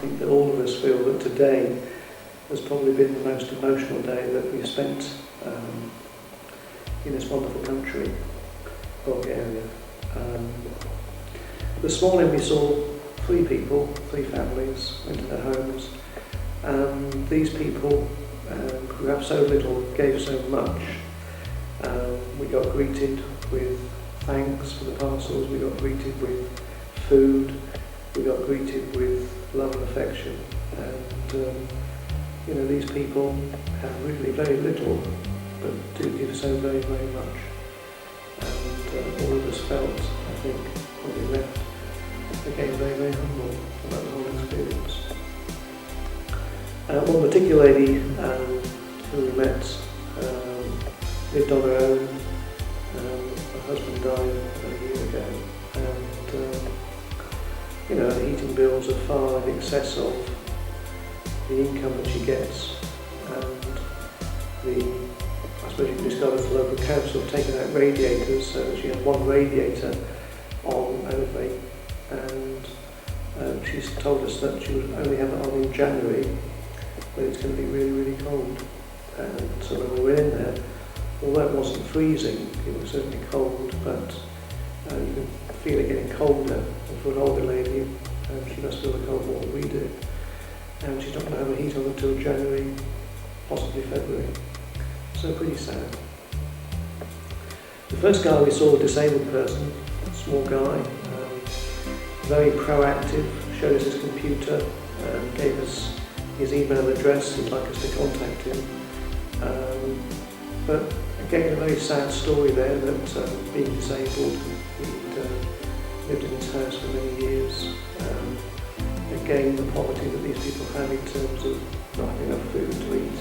think that all of us feel that today has probably been the most emotional day that we've spent in this wonderful country, Bulgaria. This morning we saw 3 people, 3 families, went to their homes. These people who have so little gave so much. We got greeted with thanks for the parcels, we got greeted with food, we got greeted with love and affection. And these people have really very little, but do give so very, very much. And all of us felt, I think, when we left, again very, very humble about the whole experience. One particular lady who we met lived on her own. Her husband died about a year ago, and the heating bills are far in excess of the income that she gets, and I suppose you can describe it as the local council have taken out radiators, so that she has one radiator on only, and she's told us that she would only have it on in January, but it's going to be really, really cold. And so when we were in there, although it wasn't freezing, it was certainly cold, but you can feel it getting colder. And for an older lady, she must feel the cold more than we do. And she's not going to have a heat on until January, possibly February. So pretty sad. The first guy we saw, a disabled person, a small guy, very proactive, showed us his computer, gave us his email address, he'd like us to contact him. But again, a very sad story there that being disabled, he'd lived in his house for many years. Again, the poverty that these people have in terms of not having enough food to eat,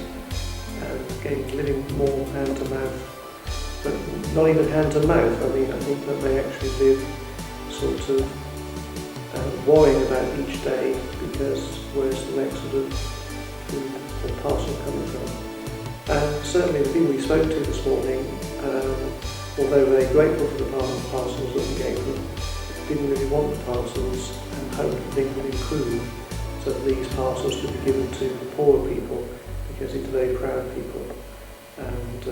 and again, living more hand to mouth, but not even hand to mouth. I mean, I think that they actually live sort of worrying about each day because where's the next sort of food or parcel coming from. Certainly the people we spoke to this morning, although very grateful for the parcels that we gave them, didn't really want the parcels and hoped that things would improve so that these parcels could be given to poorer people, because it's a very proud people. And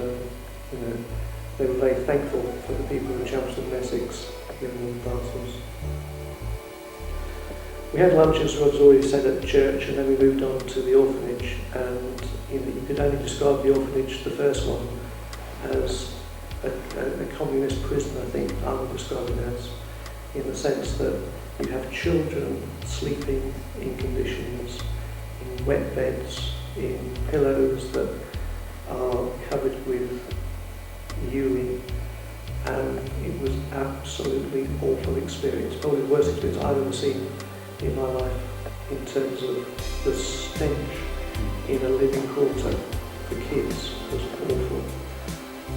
they were very thankful for the people in Chelmsford and Essex giving them the parcels. We had lunch, as Rob's already said, at church, and then we moved on to the orphanage, and you could only describe the orphanage, the first one, as a communist prison, I think I would describe it as, in the sense that you have children sleeping in conditions, in wet beds, in pillows that are covered with urine, and it was absolutely awful experience, probably the worst experience I've ever seen in my life in terms of the stench in a living quarter for kids was awful.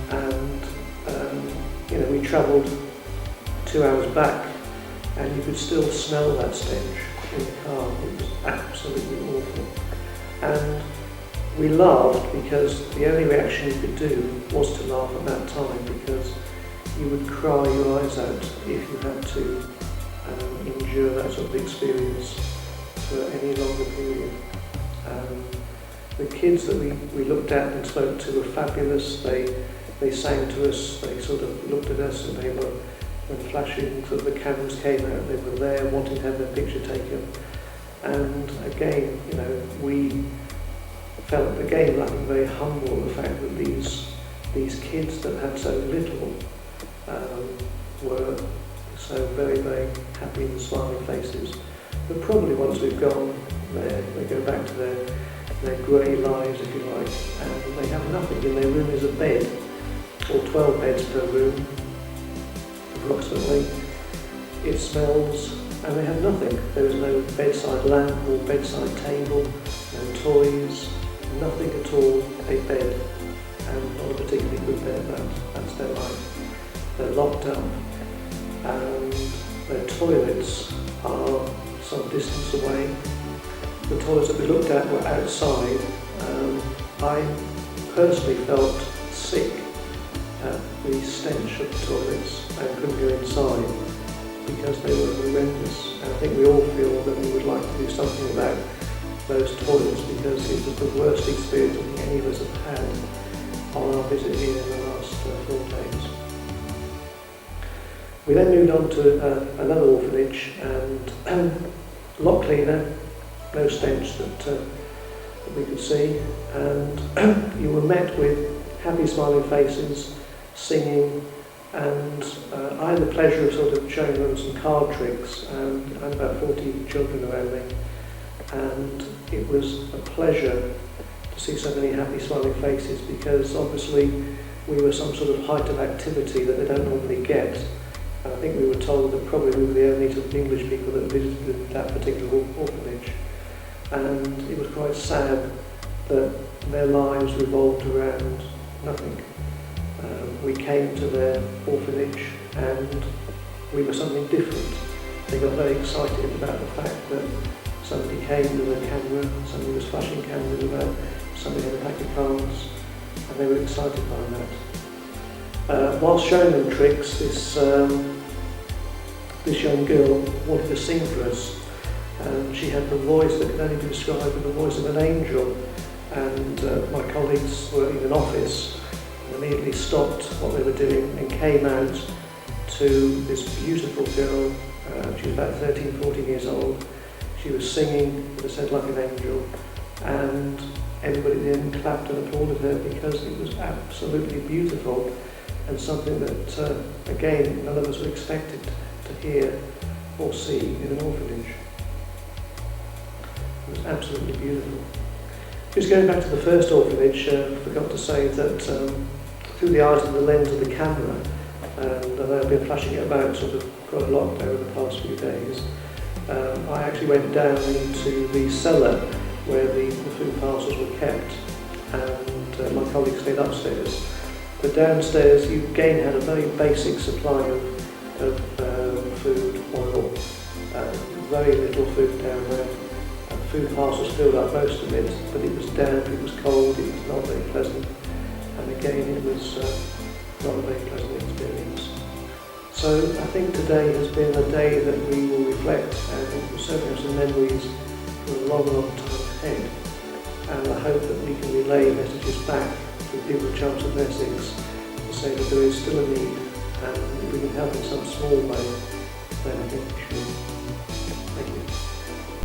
And we travelled 2 hours back and you could still smell that stench in the car. It was absolutely awful. And we laughed because the only reaction you could do was to laugh at that time, because you would cry your eyes out if you had to endure that sort of experience for any longer period. The kids that we looked at and spoke to were fabulous. They sang to us, they sort of looked at us, and they were, when flashing sort of the cameras came out, they were there wanting to have their picture taken. And again, we felt again like very humble, the fact that these kids that had so little were so very, very happy and smiling faces. But probably once we've gone there, they go back to their grey lives, if you like, and they have nothing. In their room is a bed, or 12 beds per room, approximately. It smells, and they have nothing. There is no bedside lamp or bedside table, no toys, nothing at all, a bed, and not a particularly good bed. That's their life. They're locked up, and their toilets are some distance away. The toilets that we looked at were outside. I personally felt sick at the stench of the toilets and couldn't go inside. because they were horrendous. And I think we all feel that we would like to do something about those toilets because it was the worst experience I think any of us have had on our visit here in the last 4 days. We then moved on to another orphanage, and a lot cleaner, no stench that we could see, and you were met with happy smiling faces, singing, and I had the pleasure of sort of showing them some card tricks, and I had about 40 children around me, and it was a pleasure to see so many happy smiling faces, because obviously we were some sort of height of activity that they don't normally get. And I think we were told that probably we were the only sort of English people that visited that particular orphanage. And it was quite sad that their lives revolved around nothing. We came to their orphanage and we were something different. They got very excited about the fact that somebody came with a camera, somebody was flashing cameras about, somebody had a pack of cards, and they were excited by that. Whilst showing them tricks, this young girl wanted to sing for us, and she had the voice that could only be described with the voice of an angel. And my colleagues were in an office and immediately stopped what they were doing and came out to this beautiful girl. She was about 13, 14 years old. She was singing, as I said, like an angel, and everybody then clapped and applauded her because it was absolutely beautiful and something that, again, none of us were expected to hear or see in an orphanage. It was absolutely beautiful. Just going back to the first orphanage, I forgot to say that through the eyes of the lens of the camera, and I've been flashing it about sort of quite a lot over the past few days, I actually went down into the cellar where the food parcels were kept, and my colleagues stayed upstairs. But downstairs you again had a very basic supply of food, oil, very little food down there. Food parcels filled up most of it, but it was damp, it was cold, it was not very pleasant, and again it was not a very pleasant experience. So I think today has been a day that we will reflect, and it will certainly have some memories for a long, long time ahead. And I hope that we can relay messages back to the people of Tilsed and Essex to say that there is still a need, and if we can help in some small way, then I think we should.